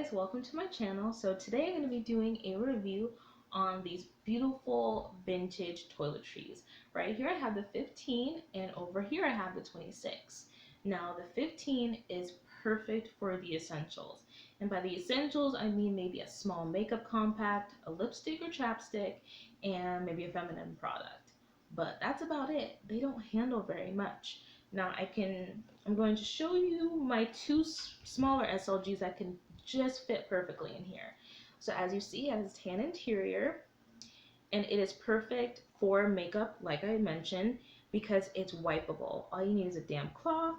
guys, welcome to my channel. So today I'm going to be doing a review on these beautiful vintage toiletries. Right here I have the 15 and over here I have the 26. Now the 15 is perfect for the essentials. And by the essentials I mean maybe a small makeup compact, a lipstick or chapstick, and maybe a feminine product. But that's about it. They don't handle very much. Now I'm going to show you my two smaller SLGs that can just fit perfectly in here. So as you see, it has tan interior and it is perfect for makeup, like I mentioned, because it's wipeable. All you need is a damp cloth,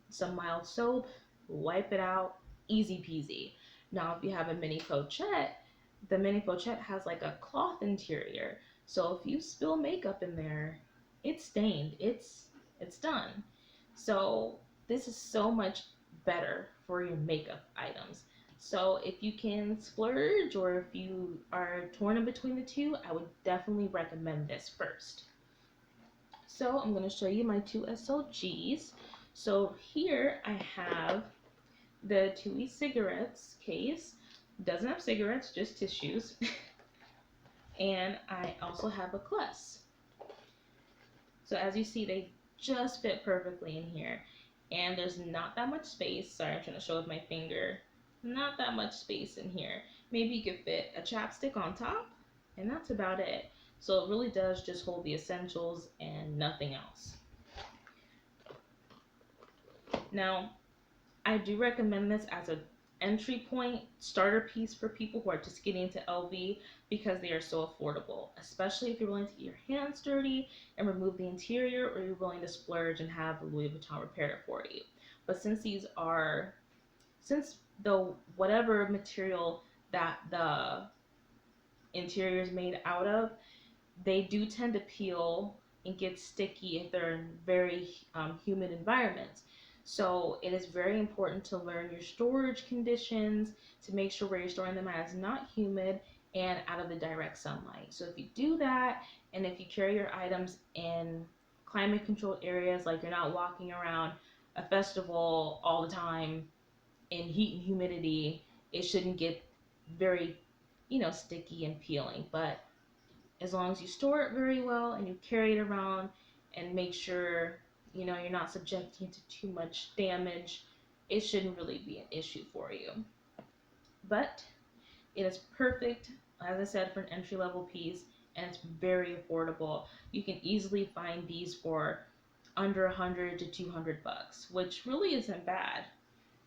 some mild soap, wipe it out, easy peasy. Now if you have a mini pochette, the mini pochette has like a cloth interior. So if you spill makeup in there, it's stained, it's done. So this is so much better for your makeup items. So if you can splurge or if you are torn in between the two, I would definitely recommend this first. So I'm going to show you my two SLGs. So here I have the 2 cigarettes case. Doesn't have cigarettes, just tissues. And I also have a Kless. So as you see, they just fit perfectly in here. And there's not that much space. Sorry, I'm trying to show with my finger. Not that much space in here. Maybe you could fit a chapstick on top, and that's about it. So it really does just hold the essentials and nothing else. Now, I do recommend this as an entry point starter piece for people who are just getting into LV because they are so affordable, especially if you're willing to get your hands dirty and remove the interior, or you're willing to splurge and have Louis Vuitton repair it for you. But since the whatever material that the interior is made out of, they do tend to peel and get sticky if they're in very humid environments. So it is very important to learn your storage conditions to make sure where you're storing them at is not humid and out of the direct sunlight. So if you do that, and if you carry your items in climate controlled areas, like you're not walking around a festival all the time in heat and humidity, it shouldn't get very, sticky and peeling. But as long as you store it very well and you carry it around and make sure you're not subjecting it to too much damage, it shouldn't really be an issue for you. But it is perfect, as I said, for an entry-level piece, and it's very affordable. You can easily find these for under 100 to 200 bucks, which really isn't bad.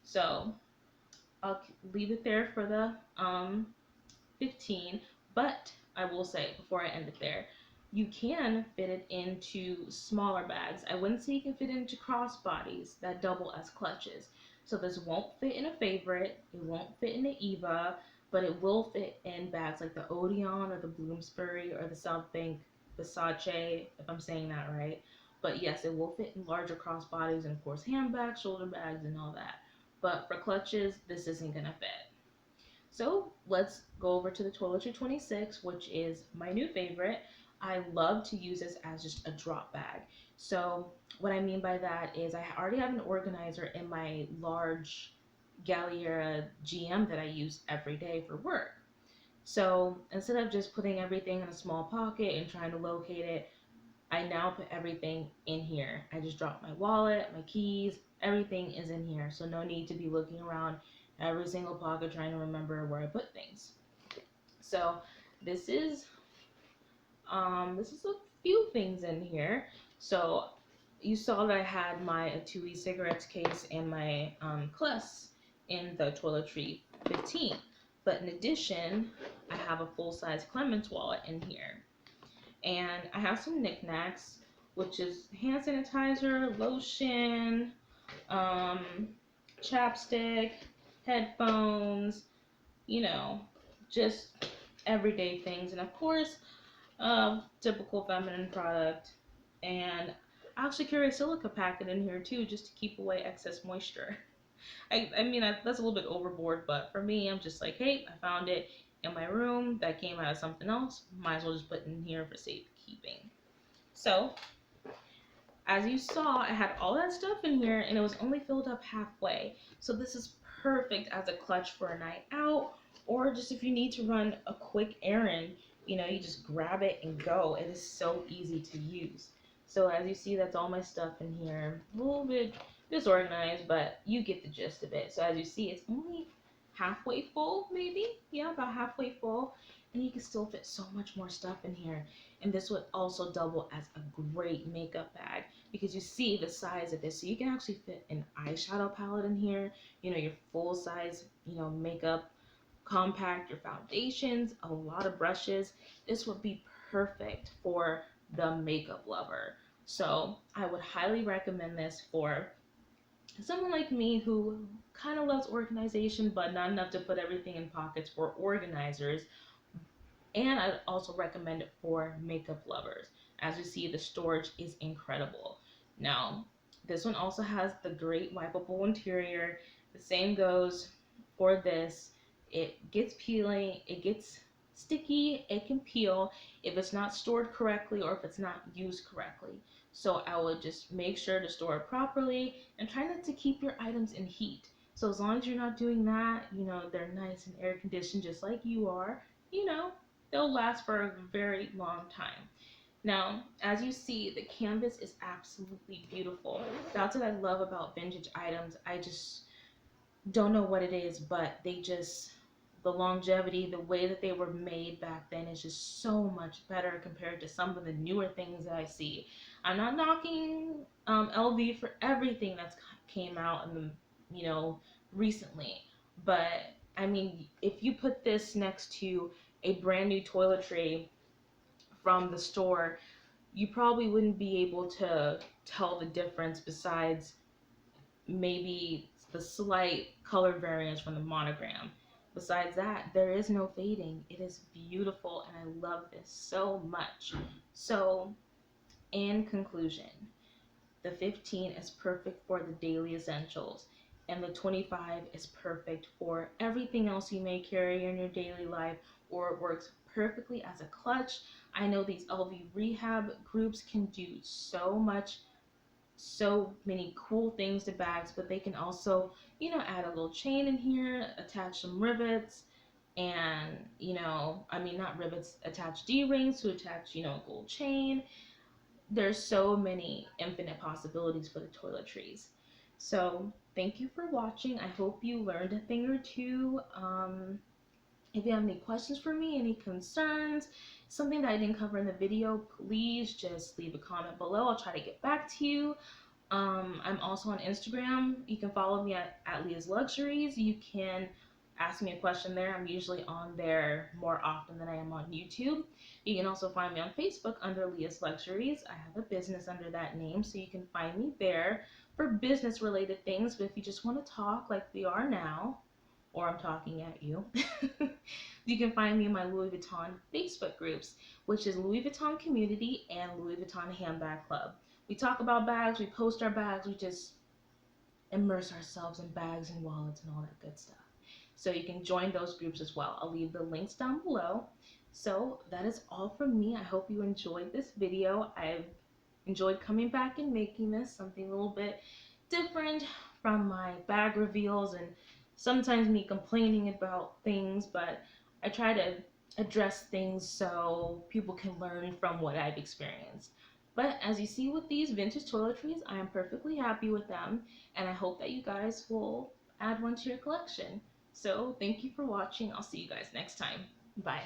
So I'll leave it there for the 15, but I will say before I end it there, you can fit it into smaller bags. I wouldn't say you can fit it into crossbodies that double as clutches. So this won't fit in a favorite, it won't fit in an Eva, but it will fit in bags like the Odeon or the Bloomsbury or the South Bank Versace, if I'm saying that right. But yes, it will fit in larger crossbodies and of course handbags, shoulder bags, and all that. But for clutches, this isn't gonna fit. So let's go over to the Toiletry 26, which is my new favorite. I love to use this as just a drop bag. So what I mean by that is I already have an organizer in my large Galliera GM that I use every day for work. So instead of just putting everything in a small pocket and trying to locate it, I now put everything in here. I just drop my wallet, my keys, everything is in here. So no need to be looking around every single pocket trying to remember where I put things. So this is a few things in here. So you saw that I had my 2 cigarettes case and my Kless in the Toiletry 15. But in addition, I have a full-size Clemens wallet in here. And I have some knickknacks, which is hand sanitizer, lotion, chapstick, headphones, just everyday things. And of course, typical feminine product. And I actually carry a silica packet in here too, just to keep away excess moisture. I mean, that's a little bit overboard, but for me, I'm just like, hey, I found it in my room that came out of something else. Might as well just put it in here for safekeeping. So, as you saw, I had all that stuff in here and it was only filled up halfway. So this is perfect as a clutch for a night out, or just if you need to run a quick errand, you just grab it and go. It is so easy to use. So as you see, that's all my stuff in here. A little bit disorganized, but you get the gist of it. So as you see, it's only halfway full, maybe. Yeah, about halfway full. And you can still fit so much more stuff in here. And this would also double as a great makeup bag because you see the size of this. So you can actually fit an eyeshadow palette in here, your full size, makeup compact, your foundations, a lot of brushes. This would be perfect for the makeup lover. So I would highly recommend this for someone like me who kind of loves organization, but not enough to put everything in pockets for organizers. And I'd also recommend it for makeup lovers. As you see, the storage is incredible. Now, this one also has the great wipeable interior. The same goes for this. It gets peeling, it gets sticky, it can peel if it's not stored correctly or if it's not used correctly. So I would just make sure to store it properly and try not to keep your items in heat. So as long as you're not doing that, they're nice and air conditioned just like you are, you know, they'll last for a very long time. Now, as you see, the canvas is absolutely beautiful. That's what I love about vintage items. I just don't know what it is, but the longevity, the way that they were made back then is just so much better compared to some of the newer things that I see. I'm not knocking LV for everything that's came out in recently, but I mean, if you put this next to a brand new toiletry from the store, you probably wouldn't be able to tell the difference besides maybe the slight color variance from the monogram. Besides that, there is no fading. It is beautiful and I love this so much. So, in conclusion, the 15 is perfect for the daily essentials, and the 25 is perfect for everything else you may carry in your daily life, or it works perfectly as a clutch. I know these LV rehab groups can do so many cool things to bags, but they can also, add a little chain in here, attach some rivets, and, I mean, not rivets, attach D-rings to attach, a gold chain. There's so many infinite possibilities for the toiletries. So thank you for watching. I hope you learned a thing or two. If you have any questions for me, any concerns, something that I didn't cover in the video, please just leave a comment below. I'll try to get back to you. I'm also on Instagram. You can follow me at Liyah's Luxuries. You can ask me a question there. I'm usually on there more often than I am on YouTube. You can also find me on Facebook under Liyah's Luxuries. I have a business under that name, so you can find me there for business related things. But if you just want to talk like we are now, or I'm talking at you, you can find me in my Louis Vuitton Facebook groups, which is Louis Vuitton Community and Louis Vuitton Handbag Club. We talk about bags, we post our bags, we just immerse ourselves in bags and wallets and all that good stuff. So you can join those groups as well. I'll leave the links down below. So that is all from me. I hope you enjoyed this video. I've enjoyed coming back and making this something a little bit different from my bag reveals and sometimes me complaining about things, but I try to address things so people can learn from what I've experienced. But as you see with these vintage toiletries, I am perfectly happy with them, and I hope that you guys will add one to your collection. So thank you for watching. I'll see you guys next time. Bye.